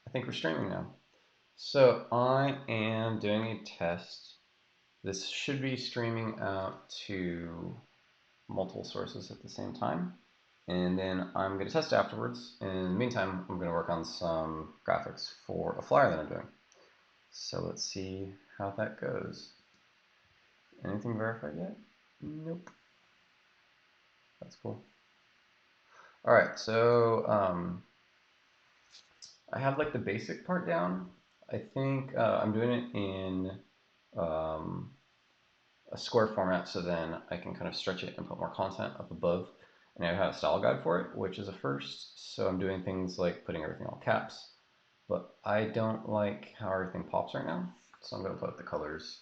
I think we're streaming now. So I am doing a test. This should be streaming out to multiple sources at the same time. And then I'm going to test afterwards. In the meantime, I'm going to work on some graphics for a flyer that I'm doing. So let's see how that goes. Anything verified yet? Nope. That's cool. All right, so I have like the basic part down. I think I'm doing it in um, a square format, so then I can kind of stretch it and put more content up above. And I have a style guide for it, which is a first. So I'm doing things like putting everything all caps, but I don't like how everything pops right now. So I'm going to put up the colors.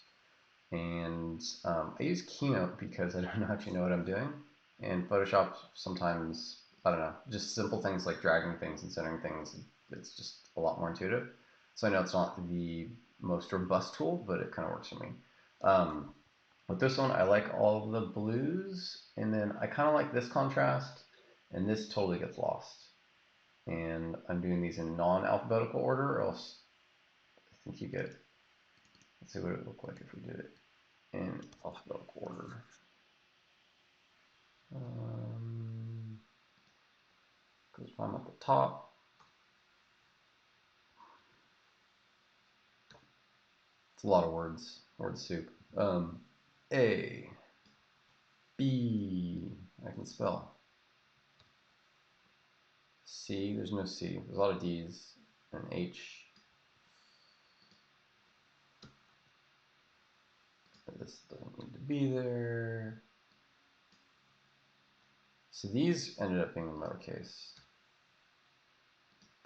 And I use Keynote because I don't actually know what I'm doing. And Photoshop sometimes, I don't know, just simple things like dragging things and centering things, it's just a lot more intuitive. So I know it's not the most robust tool, but it kind of works for me. With this one, I like all of the blues, and then I kind of like this contrast, and this totally gets lost. And I'm doing these in non-alphabetical order, or else I think you get, let's see what it would look like if we did it in alphabetical order. Because if I'm at the top, it's a lot of words, word soup. A, B, I can spell. C, there's no C, there's a lot of D's, and H. This doesn't need to be there. So these ended up being lowercase.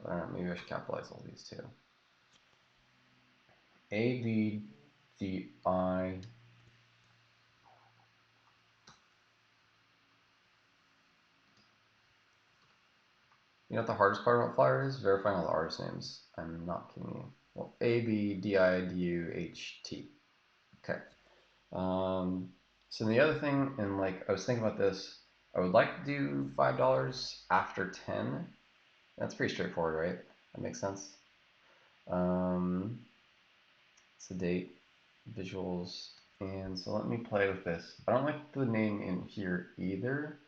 But I don't know, maybe I should capitalize all these too. A, D, D, I. You know what the hardest part about Flyer is? Verifying all the artist names. I'm not kidding you. Well, A, B, D, I, D, U, H, T. Okay. So the other thing, and like I was thinking about this, I would like to do $5 after 10. That's pretty straightforward, right? That makes sense. It's the date, visuals, and so let me play with this. I don't like the name in here either,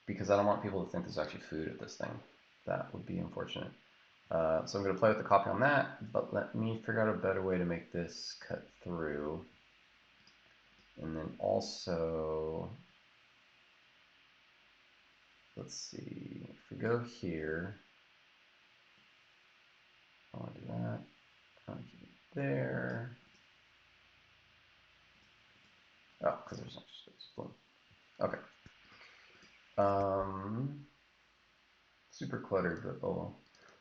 because I don't want people to think there's actually food at this thing. That would be unfortunate. So I'm going to play with the copy on that, but let me figure out a better way to make this cut through. And then also, let's see, if we go here, I want to do that, I want to keep it there. Oh, because there's no space. Boom. Okay. Super cluttered, but oh well.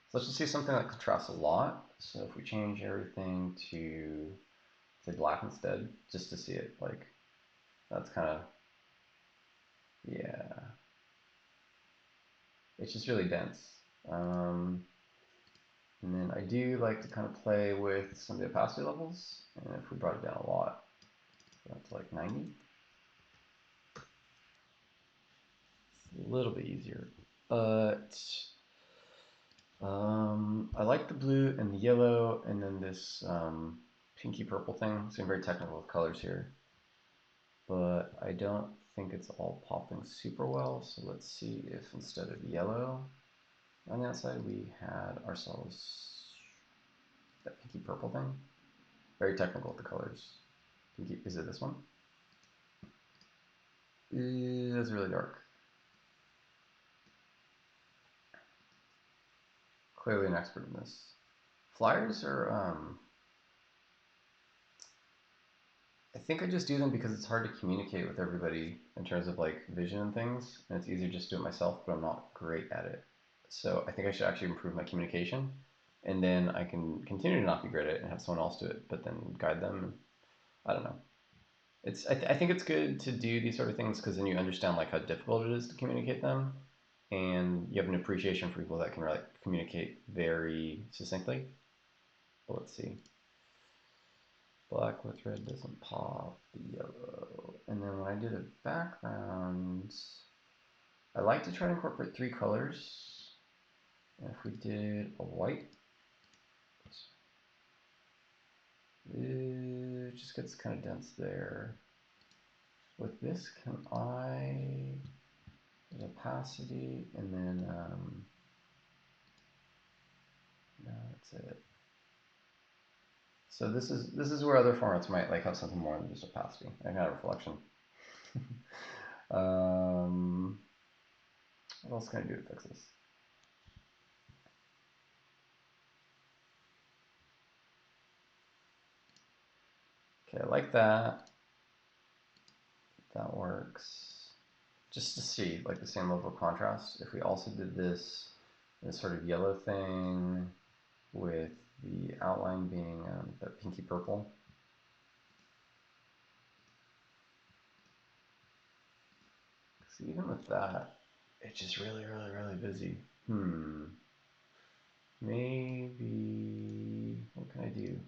So let's just see something that contrasts a lot. So if we change everything to say black instead, just to see it, like, that's kind of, yeah. It's just really dense. And then I do like to kind of play with some of the opacity levels. And if we brought it down a lot, that's like 90. It's a little bit easier. But I like the blue and the yellow, and then this pinky purple thing. So I'm very technical with colors here. But I don't think it's all popping super well. So let's see if instead of yellow on the outside, we had ourselves that pinky purple thing. Very technical with the colors. Pinky, is it this one? It's really dark. Clearly an expert in this. Flyers are, I think I just do them because it's hard to communicate with everybody in terms of like vision and things, and it's easier just to do it myself, but I'm not great at it. So I think I should actually improve my communication, and then I can continue to not be great at it and have someone else do it, but then guide them. I don't know. I think it's good to do these sort of things because then you understand like how difficult it is to communicate them, and you have an appreciation for people that can like communicate very succinctly. But let's see. Black with red doesn't pop. Yellow. And then when I do the backgrounds, I like to try to incorporate 3 colors. And if we did a white, It just gets kind of dense there. With this, can I, there's opacity, and then, no, that's it. So this is where other formats might like have something more than just opacity. I got a reflection. What else can I do to fix this? Okay, I like that. That works. Just to see like the same level of contrast. If we also did this sort of yellow thing with the outline being that pinky purple. So even with that, it's just really, really, really busy. Maybe, what can I do?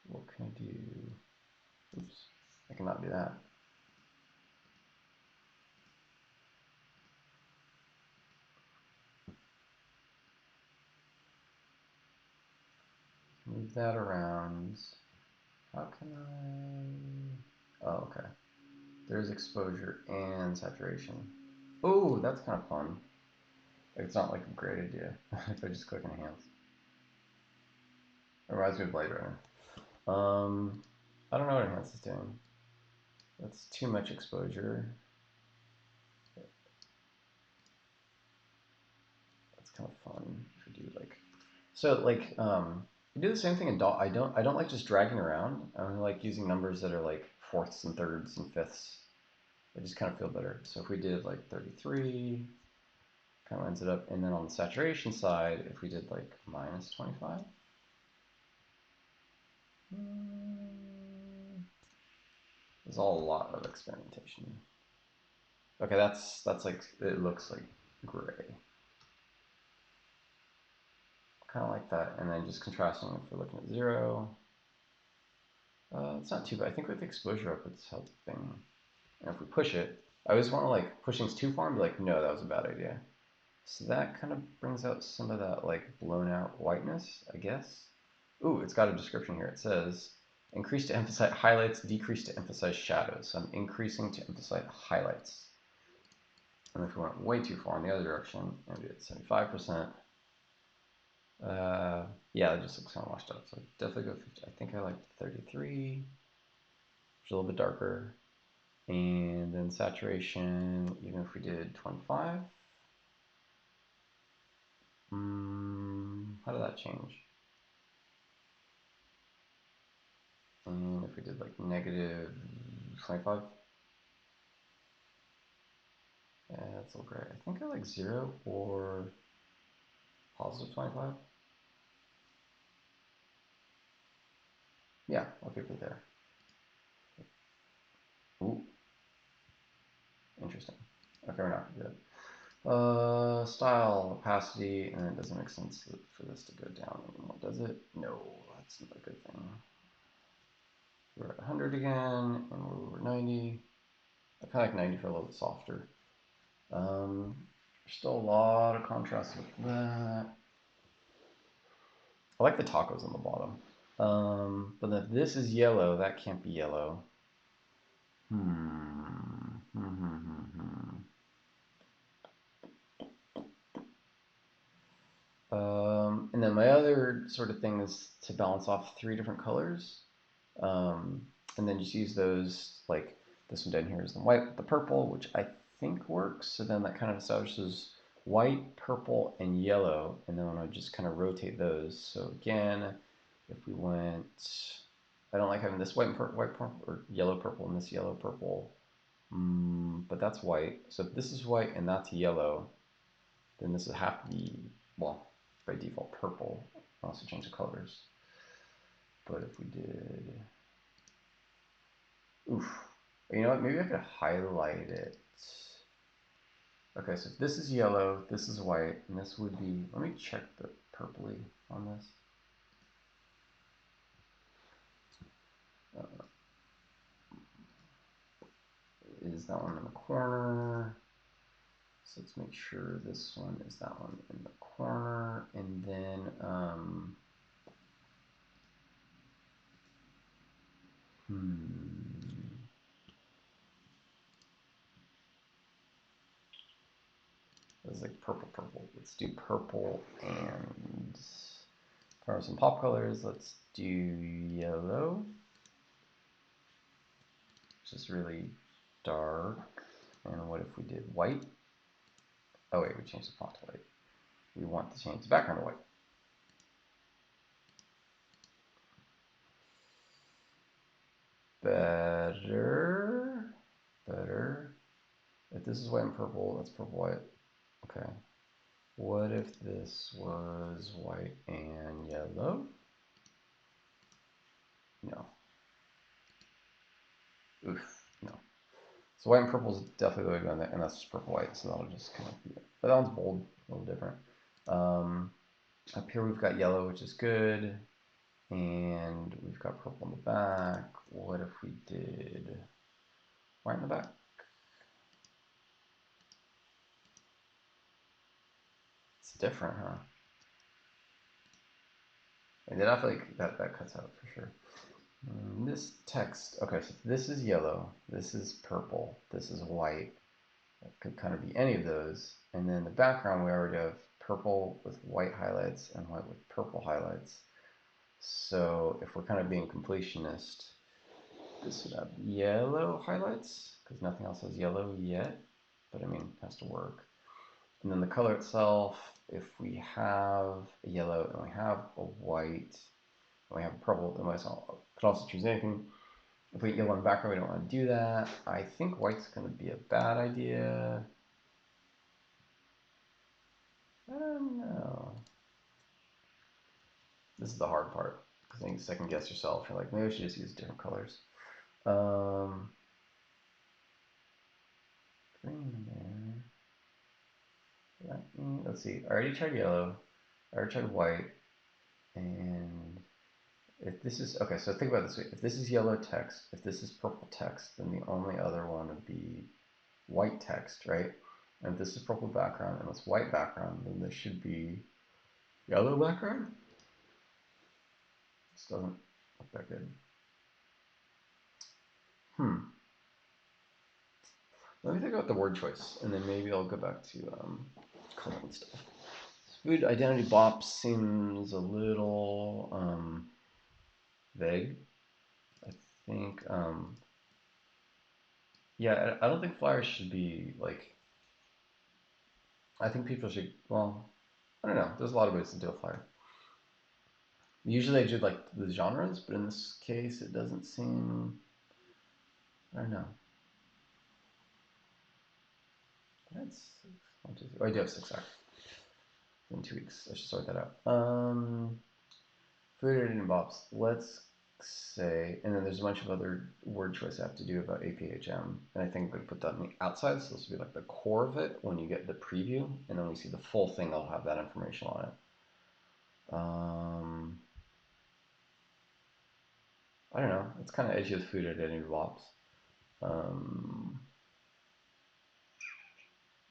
What can I do? Oops, I cannot do that. Move that around. How can I? Oh, okay. There's exposure and saturation. Oh, that's kind of fun. Like, it's not like a great idea if I just click enhance. It reminds me of Blade Runner. I don't know what enhance is doing. That's too much exposure. That's kind of fun if we do like, so like, we do the same thing in DAW. I don't like just dragging around. I like using numbers that are like fourths and thirds and fifths. I just kind of feel better. So if we did like 33, kind of lines it up. And then on the saturation side, if we did like minus 25, there's all a lot of experimentation. Okay, that's like, it looks like gray. Kind of like that. And then just contrasting if we're looking at 0. It's not too bad. I think with the exposure up, it's helping. And if we push it, I always want to like push things too far and be like, no, that was a bad idea. So that kind of brings out some of that like blown out whiteness, I guess. Ooh, it's got a description here. It says, increase to emphasize highlights, decrease to emphasize shadows. So I'm increasing to emphasize highlights. And if we went way too far in the other direction, maybe it's 75%. Yeah, it just looks kind of washed out. So definitely go 50. I think I like 33, which is a little bit darker. And then saturation, even if we did 25. How did that change? And if we did like negative 25, yeah, that's a little gray. I think I like 0 or positive 25. Yeah, I'll keep it there. Ooh, interesting. Okay, we're not good. Style, opacity, and it doesn't make sense for this to go down anymore, does it? No, that's not a good thing. We're at 100 again, and we're over 90. I kind of like 90 for a little bit softer. There's still a lot of contrast with that. I like the tacos on the bottom. But if this is yellow, that can't be yellow. And then my other sort of thing is to balance off 3 different colors. And then just use those, like this one down here is the white with the purple, which I think works. So then that kind of establishes white, purple, and yellow. And then I just kind of rotate those. So again, if we went, I don't like having this white purple, or yellow purple and this yellow purple. But that's white. So if this is white and that's yellow, then this would have to be, well, by default purple. I'll also change the colors. But if we did, oof, you know what, maybe I could highlight it. Okay, so if this is yellow, this is white, and this would be, let me check the purpley on this. Is that one in the corner? So let's make sure this one is that one in the corner, and then This is like purple, purple. Let's do purple and for some pop colors. Let's do yellow, which is really dark. And what if we did white? Oh wait, we changed the font to white. We want to change the background to white. Better. If this is white and purple, that's purple white. Okay. What if this was white and yellow? No. Oof, no. So white and purple is definitely the way to go, and that's just purple white, so that'll just kind of be it. But that one's bold, a little different. Up here we've got yellow, which is good, and we've got purple in the back. What if we did white in the back? It's different, huh? I did feel like that cuts out for sure. This text, okay, so this is yellow, this is purple, this is white. It could kind of be any of those. And then the background, we already have purple with white highlights and white with purple highlights. So if we're kind of being completionist, this would have yellow highlights, because nothing else has yellow yet, but I mean, it has to work. And then the color itself, if we have a yellow and we have a white, and we have a purple, then we could also choose anything. If we get yellow in the background, we don't want to do that. I think white's going to be a bad idea. I don't know. This is the hard part, because then you second guess yourself. You're like, maybe I should just use different colors. Green there. Let's see. I already tried yellow. I already tried white. And if this is, okay, so think about it this way. If this is yellow text, if this is purple text, then the only other one would be white text, right? And if this is purple background and this white background, then this should be yellow background. This doesn't look that good. Let me think about the word choice, and then maybe I'll go back to color and stuff. Food identity bop seems a little vague. I think, yeah, I don't think flyers should be like, I think people should, well, I don't know. There's a lot of ways to do a flyer. Usually I do like the genres, but in this case it doesn't seem, I don't know. That's 6, 1, 2, 3. Oh, I do have 6 acts. In 2 weeks, I should sort that out. Food editing bops. Let's say, and then there's a bunch of other word choice I have to do about APHM, and I think I'm going to put that on the outside, so this will be like the core of it when you get the preview, and then when you see the full thing, I'll have that information on it. I don't know. It's kind of edgy with food identity bops.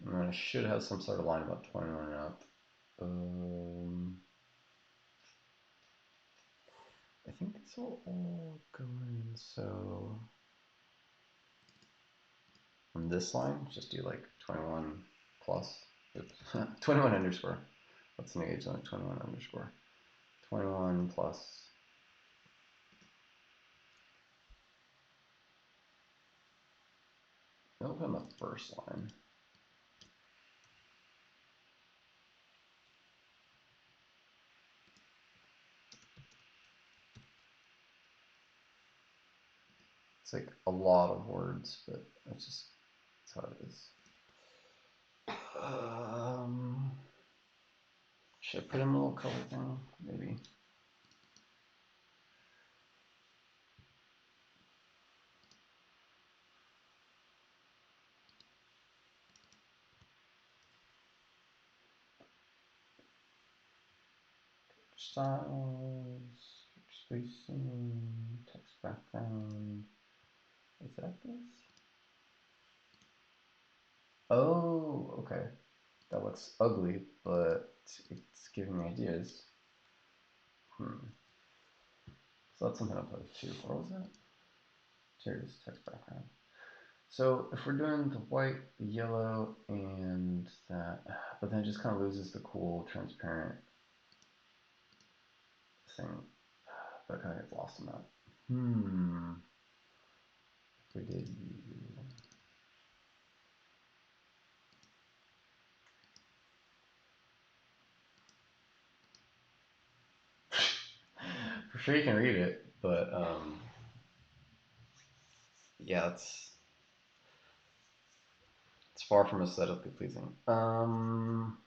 And then I should have some sort of line about 21 and up. I think this will all go in, so on this line, just do like 21 plus, 21 underscore. What's the age line? 21 underscore. 21 plus. Open on the first line. It's like a lot of words, but that's just that's how it is. Should I put in a little color thing? Maybe. Styles, spacing, text background. Is that this? Oh, okay. That looks ugly, but it's giving me ideas. So that's something I'll put too. What was that? Here's text background. So if we're doing the white, the yellow, and that, but then it just kind of loses the cool, transparent thing. But it kind of gets lost in that. If we did for sure you can read it, but yeah, it's far from aesthetically pleasing. What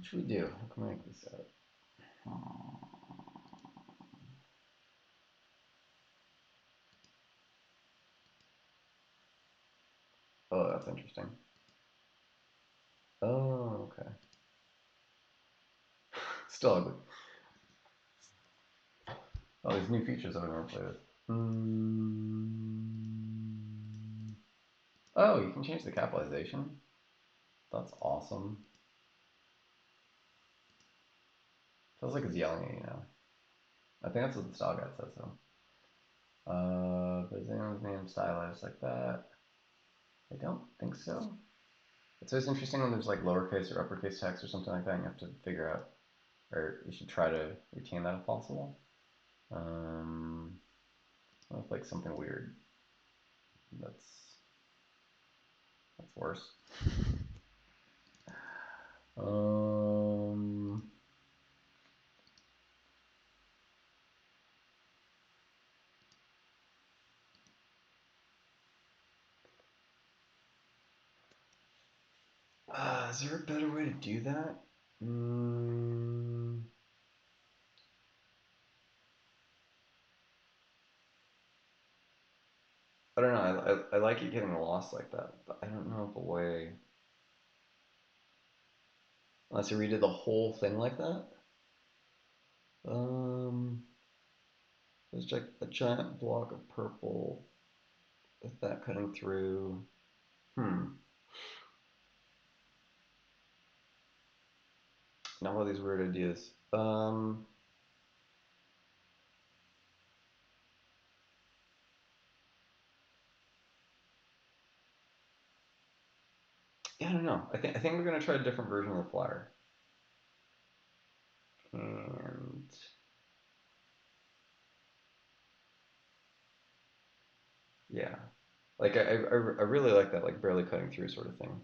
should we do? How can we make this out? Oh, that's interesting. Oh, okay. Still ugly. Oh, these new features I've never played with. Oh, you can change the capitalization. That's awesome. Feels like it's yelling at you now. I think that's what the style guide says, though. But is anyone's name stylized like that? I don't think so. It's always interesting when there's like lowercase or uppercase text or something like that, and you have to figure out, or you should try to retain that if possible. With like something weird. That's worse. Is there a better way to do that? I don't know. I like it getting lost like that, but I don't know of a way. Unless you redid the whole thing like that. There's like a giant block of purple with that cutting through. Now all these weird ideas. Yeah, I don't know. I think we're gonna try a different version of the flyer. And yeah, like I really like that like barely cutting through sort of thing.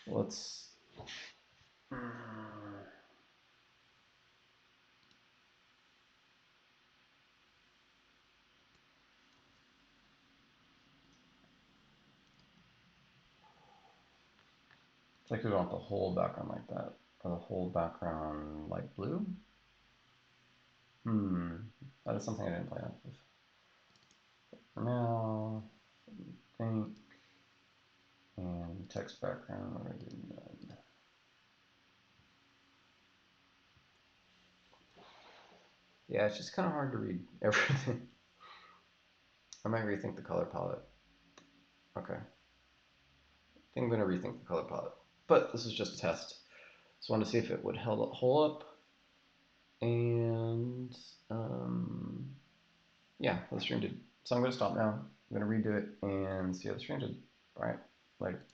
Let's. It's like we want the whole background like that, or the whole background light blue. That is something I didn't play with. For now, think, and text background already none. Yeah, it's just kind of hard to read everything. I might rethink the color palette. Okay. I think I'm going to rethink the color palette. But this is just a test. Just wanted to see if it would hold up. And yeah, the stream did. So I'm going to stop now. I'm going to redo it and see how the stream did. All right. Later.